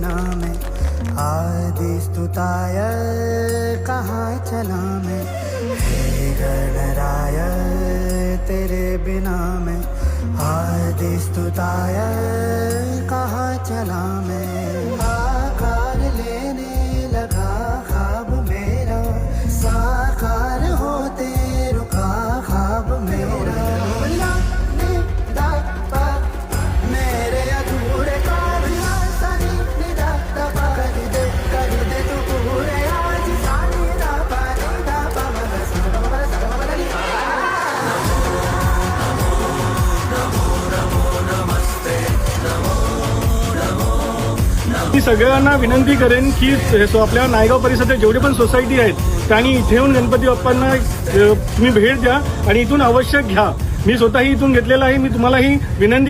बिना मैं आदि स्तुताय कहाँ चला मैं। हे गणराय तेरे बिना मैं आदि स्तुताय कहाँ चला मैं। आकार लेने लगा ख्वाब मेरा साकार होते रुका ख्वाब मेरा। मेरे अधूरे ख्वाब सानी निदा दबा कर दे तू पूरे आज सानी दबा मी सगळ्यांना विनंती करेन की आपल्या नायगाव परिसरात जेवढे पण सोसायटी आहेत त्यांनी इथे येऊन गणपती बाप्पांना तुम्ही भेट द्या आणि इथून आवश्यक घ्या। मी स्वतःही इथून घेतलेला आहे। मी तुम्हालाही विनंती